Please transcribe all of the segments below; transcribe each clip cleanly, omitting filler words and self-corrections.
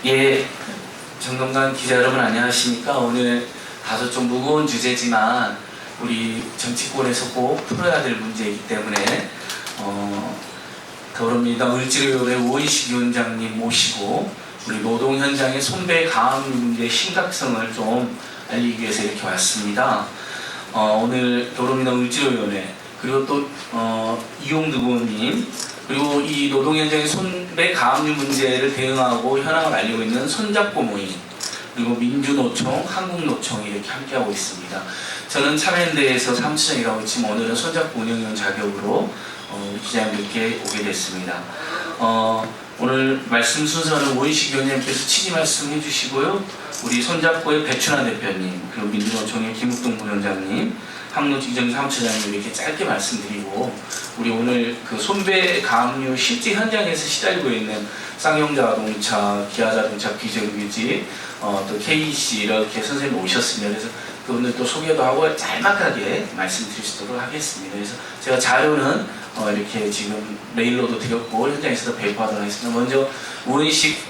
예, 정동관 기자 여러분 안녕하십니까? 오늘 다소 좀 무거운 주제지만 우리 정치권에서 꼭 풀어야 될 문제이기 때문에 더불어민주당 을지로위원회 우원식 위원장님 모시고 우리 노동 현장의 손배 가압류 문제의 심각성을 좀 알리기 위해서 이렇게 왔습니다. 오늘 더불어민주당 을지로위원회 그리고 또 이용득 의원님 그리고 이 노동 현장의 손배 가압류 문제를 대응하고 현황을 알리고 있는 손잡고 모임 그리고 민주노총, 한국노총이 이렇게 함께하고 있습니다. 저는 참여연대에서 사무처장이라고 했지만 오늘은 손잡고 운영위원 자격으로 기자님들께 오게 됐습니다. 오늘 말씀 순서는 우원식 위원님께서 취지 말씀해 주시고요. 우리 손잡고의 배춘환 대표님 그리고 민주노총의 김욱동 부위원장님 한국노총 이정희 사무처장님 이렇게 짧게 말씀드리고 우리 오늘 그 손배 가압류 실제 현장에서 시달리고 있는 쌍용자동차, 기아자동차 비정규직 또 KEC 이렇게 선생님 오셨습니다. 그래서 그분들 또 소개도 하고 짤막하게 말씀드릴 수 있도록 하겠습니다. 그래서 제가 자료는 이렇게 지금 메일로도 드렸고 현장에서도 배포하도록 하겠습니다. 먼저 우원식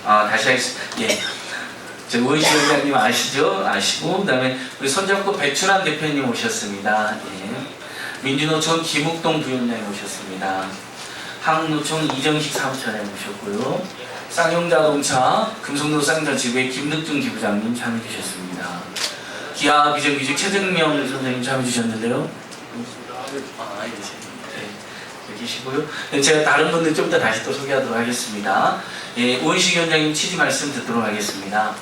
다시 하겠습니다. 예. 우원식 위원장님 아시죠? 아시고 그다음에 우리 손잡고 배춘환 대표님 오셨습니다. 예. 민주노총 김욱동 부위원장님 오셨습니다. 한국노총 이정식 사무처장님 오셨고요. 쌍용자동차 금속노 쌍용자 지부의 김득중 지부장님 참여해 주셨습니다. 기아 비정규직 최정명 선생님 참여해 주셨는데요. 계시고요. 제가 다른 분들 좀 더 다시 또 소개하도록 하겠습니다. 예, 우원식 위원장님 취지 말씀 듣도록 하겠습니다.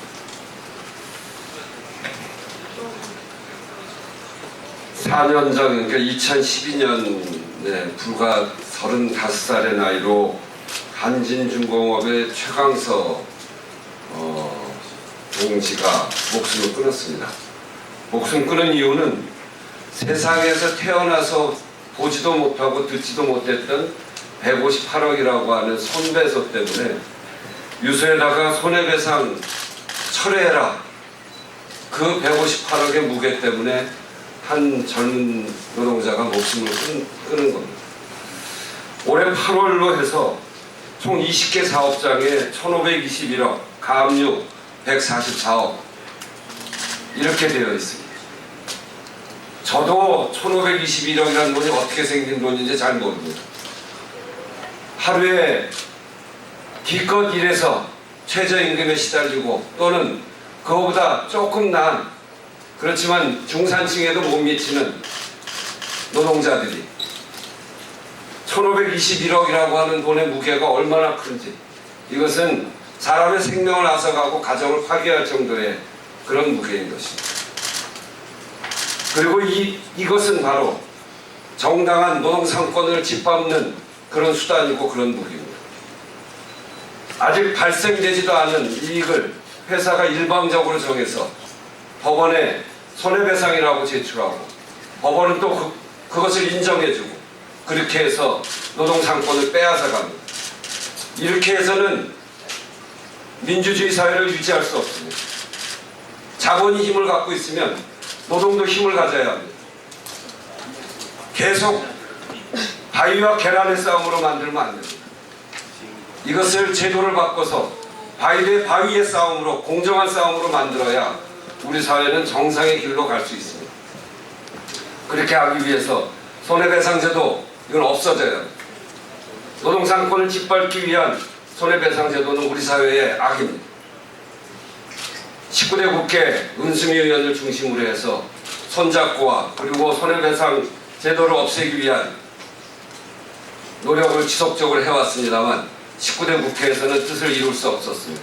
(4년) 전, 그러니까 2012년에 불과 35살의 나이로 한진중공업의 최강서 동지가 목숨을 끊었습니다. 목숨 끊은 이유는 세상에서 태어나서 보지도 못하고 듣지도 못했던 158억이라고 하는 손배소 때문에 유서에다가 손해배상 철회해라 그 158억의 무게 때문에 한 젊은 노동자가 목숨을 끊은 겁니다. 올해 8월로 해서 총 20개 사업장에 1521억, 가압류 144억 이렇게 되어 있습니다. 저도 1521억이라는 돈이 어떻게 생긴 돈인지 잘 모릅니다. 하루에 기껏 일해서 최저임금에 시달리고 또는 그거보다 조금 나은 그렇지만 중산층에도 못 미치는 노동자들이 1521억이라고 하는 돈의 무게가 얼마나 큰지 이것은 사람의 생명을 앗아가고 가정을 파괴할 정도의 그런 무게인 것입니다. 그리고 이것은 바로 정당한 노동상권을 짓밟는 그런 수단이고 그런 무기입니다. 아직 발생되지도 않은 이익을 회사가 일방적으로 정해서 법원에 손해배상이라고 제출하고 법원은 또 그것을 인정해주고 그렇게 해서 노동상권을 빼앗아갑니다. 이렇게 해서는 민주주의 사회를 유지할 수 없습니다. 자본이 힘을 갖고 있으면 노동도 힘을 가져야 합니다. 계속 바위와 계란의 싸움으로 만들면 안 됩니다. 이것을 제도를 바꿔서 바위 대 바위의 싸움으로 공정한 싸움으로 만들어야 우리 사회는 정상의 길로 갈 수 있습니다. 그렇게 하기 위해서 손해배상제도 이건 없어져야 합니다. 노동상권을 짓밟기 위한 손해배상제도는 우리 사회의 악입니다. 19대 국회 은수미 의원을 중심으로 해서 손잡고와 그리고 손해배상 제도를 없애기 위한 노력을 지속적으로 해왔습니다만 19대 국회에서는 뜻을 이룰 수 없었습니다.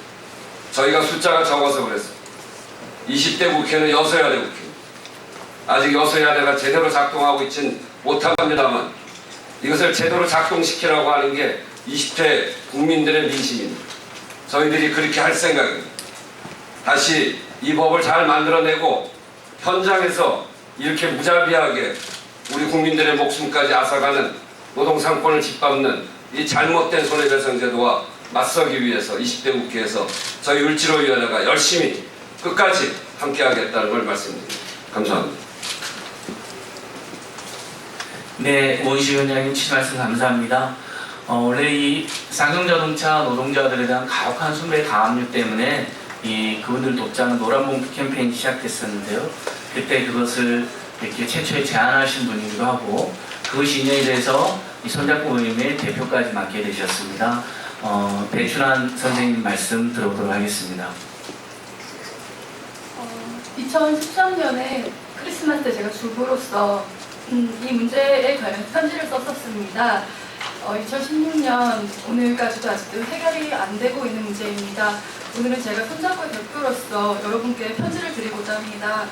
저희가 숫자가 적어서 그랬습니다. 20대 국회는 여소야대 국회입니다. 아직 여소야대가 제대로 작동하고 있지는 못합니다만 이것을 제대로 작동시키라고 하는 게 20대 국민들의 민심입니다. 저희들이 그렇게 할 생각입니다. 다시 이 법을 잘 만들어내고 현장에서 이렇게 무자비하게 우리 국민들의 목숨까지 앗아가는 노동상권을 짓밟는 이 잘못된 손해배상제도와 맞서기 위해서 20대 국회에서 저희 을지로위원회가 열심히 끝까지 함께하겠다는 걸 말씀드립니다. 감사합니다. 네, 오이시 위원장님 취지 말씀 감사합니다. 원래 이 쌍용자동차 노동자들에 대한 가혹한 손배 가압류 때문에 그분들 돕자는 노란봉투 캠페인이 시작됐었는데요. 그때 그것을 이렇게 최초에 제안하신 분이기도 하고 그것이 인연이 돼서 이 손잡고 모임의 대표까지 맡게 되셨습니다. 배춘환 선생님 말씀 들어보도록 하겠습니다. 2013년에 크리스마스 때 제가 주부로서 이 문제에 관련 편지를 썼었습니다. 2016년 오늘까지도 아직도 해결이 안 되고 있는 문제입니다. 오늘은 제가 손잡고의 대표로서 여러분께 편지를 드리고자 합니다.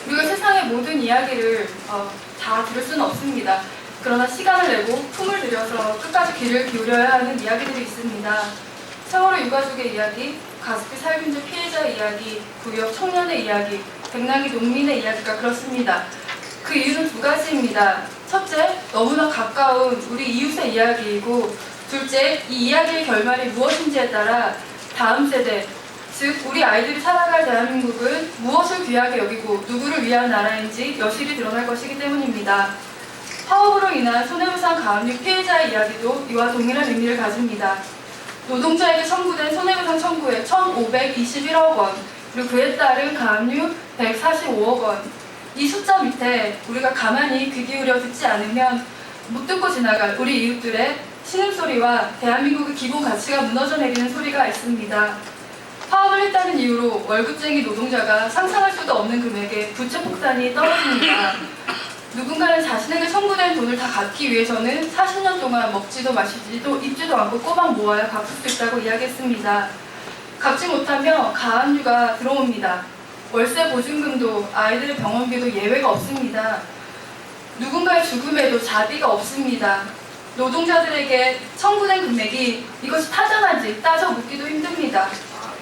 우리가 세상의 모든 이야기를 다 들을 수는 없습니다. 그러나 시간을 내고 품을 들여서 끝까지 귀를 기울여야 하는 이야기들이 있습니다. 세월호 유가족의 이야기, 가습기 살균제 피해자의 이야기, 구역 청년의 이야기, 백남기 농민의 이야기가 그렇습니다. 그 이유는 두 가지입니다. 첫째, 너무나 가까운 우리 이웃의 이야기이고, 둘째, 이 이야기의 결말이 무엇인지에 따라 다음 세대, 즉 우리 아이들이 살아갈 대한민국은 무엇을 귀하게 여기고 누구를 위한 나라인지 여실히 드러날 것이기 때문입니다. 파업으로 인한 손해배상 가압류 피해자의 이야기도 이와 동일한 의미를 가집니다. 노동자에게 청구된 손해배상 청구액 1,521억 원, 그리고 그에 따른 가압류 145억 원. 이 숫자 밑에 우리가 가만히 귀 기울여 듣지 않으면 못 듣고 지나갈 우리 이웃들의 신음소리와 대한민국의 기본 가치가 무너져 내리는 소리가 있습니다. 파업을 했다는 이유로 월급쟁이 노동자가 상상할 수도 없는 금액의 부채 폭탄이 떨어집니다. 누군가는 자신에게 청구된 돈을 다 갚기 위해서는 40년 동안 먹지도 마시지도 입지도 않고 꼬박 모아야 갚을 수 있다고 이야기했습니다. 갚지 못하며 가압류가 들어옵니다. 월세 보증금도 아이들의 병원비도 예외가 없습니다. 누군가의 죽음에도 자비가 없습니다. 노동자들에게 청구된 금액이 이것이 타당한지 따져 묻기도 힘듭니다.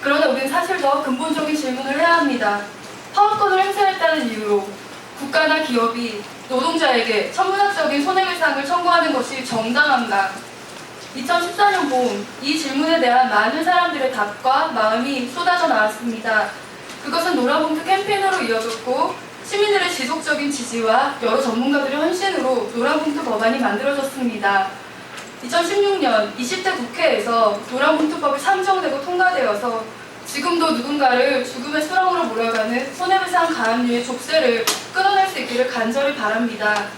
그러나 우리는 사실 더 근본적인 질문을 해야 합니다. 파업권을 행사했다는 이유로 국가나 기업이 노동자에게 천문학적인 손해배상을 청구하는 것이 정당한가? 2014년 봄 이 질문에 대한 많은 사람들의 답과 마음이 쏟아져 나왔습니다. 그것은 노란봉투 캠페인으로 이어졌고 시민들의 지속적인 지지와 여러 전문가들의 헌신으로 노란봉투 법안이 만들어졌습니다. 2016년 20대 국회에서 노란봉투법이 상정되고 통과되어서 지금도 누군가를 죽음의 수렁으로 몰아가는 손해배상 가압류의 족쇄를 끊어낼 수 있기를 간절히 바랍니다.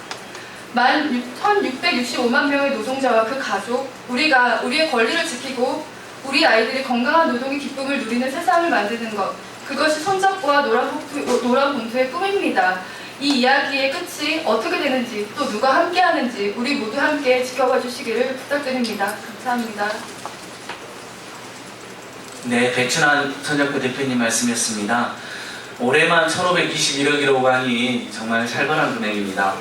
1,665만 명의 노동자와 그 가족, 우리가 우리의 권리를 지키고 우리 아이들이 건강한 노동의 기쁨을 누리는 세상을 만드는 것, 그것이 손잡고와 노란봉투의 꿈입니다. 이 이야기의 끝이 어떻게 되는지 또 누가 함께하는지 우리 모두 함께 지켜봐 주시기를 부탁드립니다. 감사합니다. 네, 백춘환 손잡고 대표님 말씀이었습니다. 올해만 1,521억이라고 하니 정말 살벌한 금액입니다.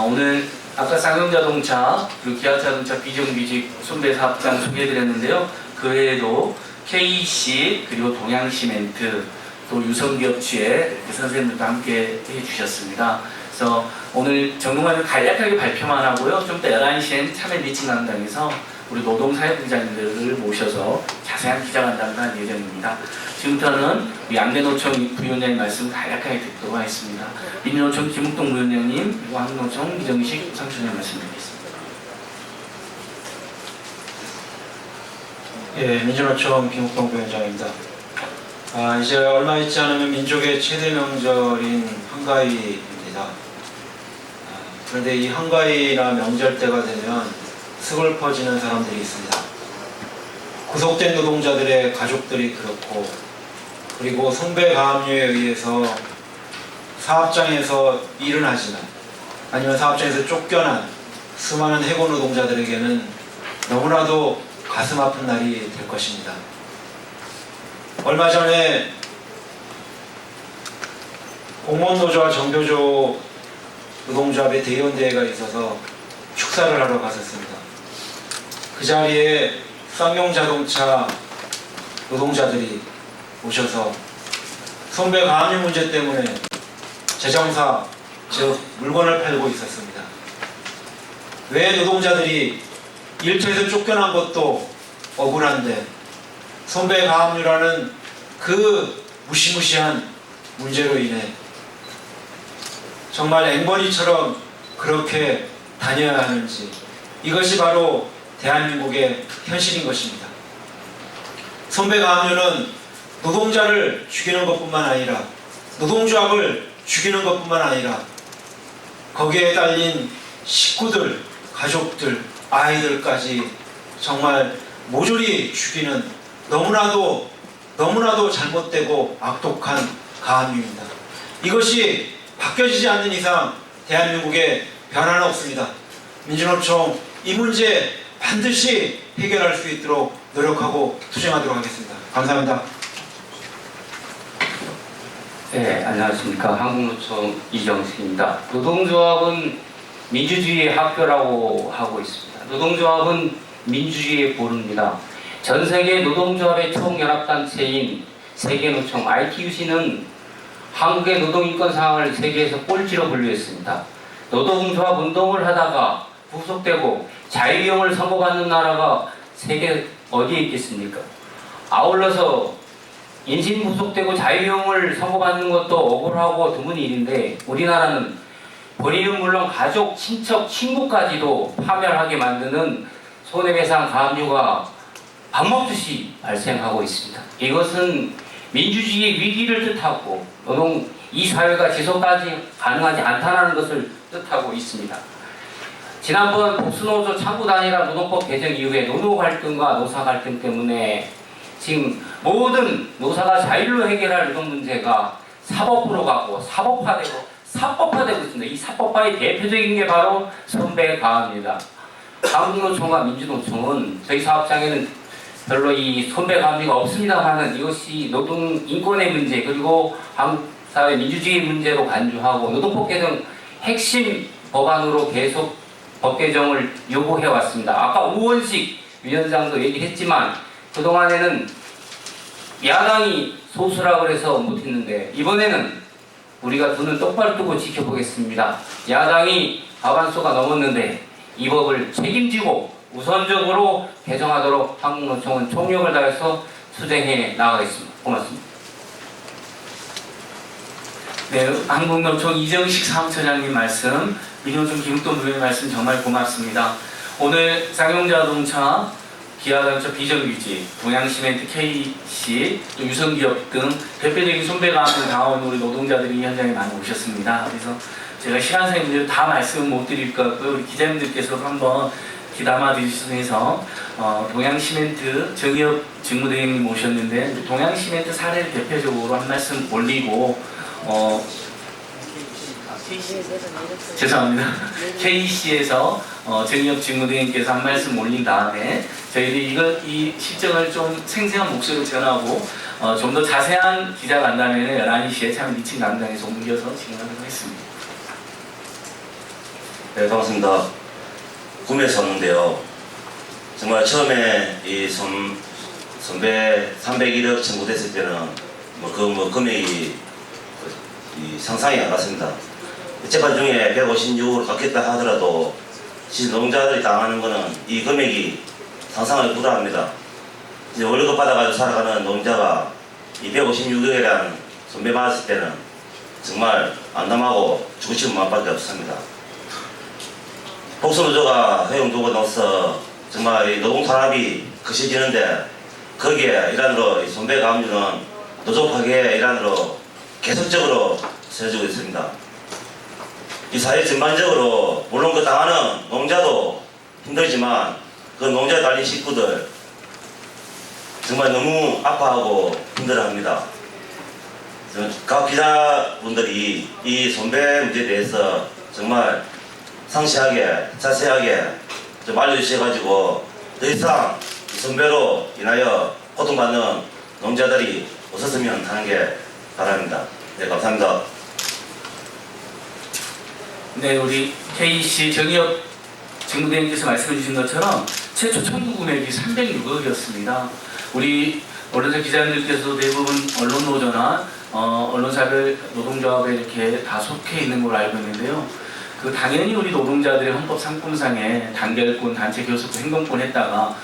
오늘 아까 쌍용자동차 그리고 기아자동차 비정규직 손배사업장 소개해드렸는데요. 그 외에도 KEC 그리고 동양시멘트 또 유성기업취에 선생님들도 함께 해주셨습니다. 그래서 오늘 정동관은 간략하게 발표만 하고요. 좀 더 11시엔 참여 미팅한당에서 우리 노동사회부장님들을 모셔서 자세한 기자간담회 할 예정입니다. 지금부터는 양대노총 부위원장님 말씀 간략하게 듣도록 하겠습니다. 민주노총 김욱동 부위원장님, 그리고 한국노총 이정식 상추님 말씀 드리겠습니다. 예, 민주노총 김욱동 부위원장입니다. 이제 얼마 있지 않으면 민족의 최대 명절인 한가위입니다. 그런데 이 한가위나 명절 때가 되면 스글퍼지는 사람들이 있습니다. 구속된 노동자들의 가족들이 그렇고, 그리고 성배 가압류에 의해서 사업장에서 일은 하지만 아니면 사업장에서 쫓겨난 수많은 해고 노동자들에게는 너무나도 가슴 아픈 날이 될 것입니다. 얼마 전에 공무원노조와 정교조 노동조합의 대의원대회가 있어서 축사를 하러 갔었습니다. 그 자리에 쌍용자동차 노동자들이 오셔서 손배 가압류 문제 때문에 제정사, 즉 물건을 팔고 있었습니다. 왜 노동자들이 일터에서 쫓겨난 것도 억울한데 손배 가압류라는 그 무시무시한 문제로 인해 정말 앵벌이처럼 그렇게 다녀야 하는지, 이것이 바로 대한민국의 현실인 것입니다. 선배가압류는 노동자를 죽이는 것뿐만 아니라, 노동조합을 죽이는 것뿐만 아니라 거기에 달린 식구들, 가족들, 아이들까지 정말 모조리 죽이는 너무나도 잘못되고 악독한 가압류입니다. 이것이 바뀌어지지 않는 이상 대한민국에 변화는 없습니다. 민주노총 이 문제 반드시 해결할 수 있도록 노력하고 투쟁하도록 하겠습니다. 감사합니다. 네, 안녕하십니까. 한국노총 이정식입니다. 노동조합은 민주주의의 학교라고 하고 있습니다. 노동조합은 민주주의의 보루입니다. 전 세계 노동조합의 총연합단체인 세계노총 ITUC는 한국의 노동인권 상황을 세계에서 꼴찌로 분류했습니다. 노동조합 운동을 하다가 구속되고 자유형을 선고받는 나라가 세계 어디에 있겠습니까? 아울러서 인신 구속되고 자유형을 선고받는 것도 억울하고 드문 일인데, 우리나라는 본인은 물론 가족, 친척, 친구까지도 파멸하게 만드는 손해배상 가압류가 밥 먹듯이 발생하고 있습니다. 이것은 민주주의의 위기를 뜻하고 이 사회가 지속까지 가능하지 않다는 것을 뜻하고 있습니다. 지난번 복수노조 창구 단일화 노동법 개정 이후에 노노 갈등과 노사 갈등 때문에 지금 모든 노사가 자율로 해결할 노동 문제가 사법부로 가고 사법화되고 있습니다. 이 사법화의 대표적인 게 바로 선배가압입니다. 한국노총과 민주노총은 저희 사업장에는 별로 이 선배가압류가 없습니다만은 이것이 노동 인권의 문제, 그리고 한국 사회 민주주의 문제로 간주하고 노동법 개정 핵심 법안으로 계속 법 개정을 요구해 왔습니다. 아까 우원식 위원장도 얘기했지만 그동안에는 야당이 소수라 그래서 못했는데, 이번에는 우리가 두 눈 똑바로 뜨고 지켜보겠습니다. 야당이 과반수가 넘었는데 이 법을 책임지고 우선적으로 개정하도록 한국노총은 총력을 다해서 투쟁해 나가겠습니다. 고맙습니다. 네, 한국노총 이정식 사무처장님 말씀, 민노총 김욱돈 부회의 말씀 정말 고맙습니다. 오늘 쌍용자동차, 기아자동차 비정규직, 동양시멘트 KC, 또 유성기업 등 대표적인 손배가압을 당하는 우리 노동자들이 현장에 많이 오셨습니다. 그래서 제가 시간상의 문제로 다 말씀 못 드릴 것 같고요. 우리 기자님들께서도 한번 귀담아 주셔서 동양시멘트 정의업 직무대행님 오셨는데 동양시멘트 사례를 대표적으로 한 말씀 올리고 죄송합니다. KC에서 정의업 직무대행께서 한 말씀 올린 다음에 저희들이 이 실정을 좀 생생한 목소리로 전하고 좀 더 자세한 기자 간담회는 11시에 참 미친 간담회에서 옮겨서 진행하도록 하겠습니다. 네, 반갑습니다. 구매에서 왔는데요. 정말 처음에 이 선배 301억 청구됐을 때는 금액이 상상이 안 갔습니다. 재판 중에 156으로 깎겠다 하더라도 노동자들이 당하는 거는 이 금액이 상상을 불허합니다. 이제 월급 받아가지고 살아가는 노동자가 이 156억이라는 선배 받았을 때는 정말 안담하고 죽으시는 마음밖에 없습니다. 복수노조가 허용두고 나서 정말 이 노동탄압이 거세지는데 거기에 일환으로 선배가압류는 노조 파괴의 일환으로 계속적으로 세워지고 있습니다. 이 사회 전반적으로 물론 그 당하는 노동자도 힘들지만 그 노동자에 달린 식구들 정말 너무 아파하고 힘들어합니다. 각 기자분들이 이 선배 문제에 대해서 정말 상세하게 자세하게 좀 알려주셔가지고 더 이상 선배로 인하여 고통받는 노동자들이 없었으면 하는 게 바랍니다. 네, 감사합니다. 네, 우리 KC 정의업 직무대행께서 말씀해 주신 것처럼 최초 청구 금액이 306억이었습니다. 우리 언론사 기자님들께서도 대부분 언론노조나 언론사별 노동조합에 이렇게 다 속해 있는 걸로 알고 있는데요. 당연히 우리 노동자들의 헌법 상품상에 단결권, 단체 교섭권, 행동권 했다가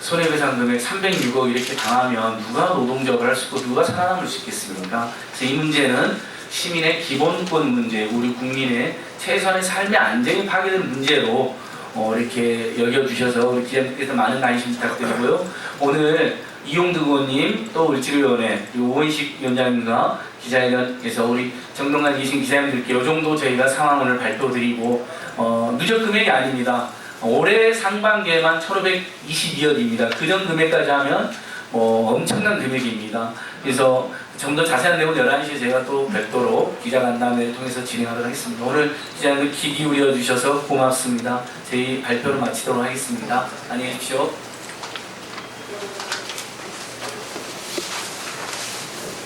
손해배상 금액 306억 이렇게 당하면 누가 노동조합을 할 수 있고 누가 살아남을 수 있겠습니까? 그래서 이 문제는 시민의 기본권 문제, 우리 국민의 최소한의 삶의 안정이 파괴되는 문제로 이렇게 여겨주셔서 우리 기자님께서 많은 관심 부탁드리고요. 오늘 이용득 의원님 또 을지로위원회 오원식 위원장님과 기자회견에서 우리 정동관 이신 기자님들께 이 정도 저희가 상황을 발표드리고 누적 금액이 아닙니다. 올해 상반기에만 1,522억입니다. 그전 금액까지 하면 엄청난 금액입니다. 그래서 좀 더 자세한 내용 11시에 제가 또 별도로 기자간담회를 통해서 진행하도록 하겠습니다. 오늘 기자님들 귀 기울여 주셔서 고맙습니다. 저희 발표를 마치도록 하겠습니다. 안녕히 계십시오.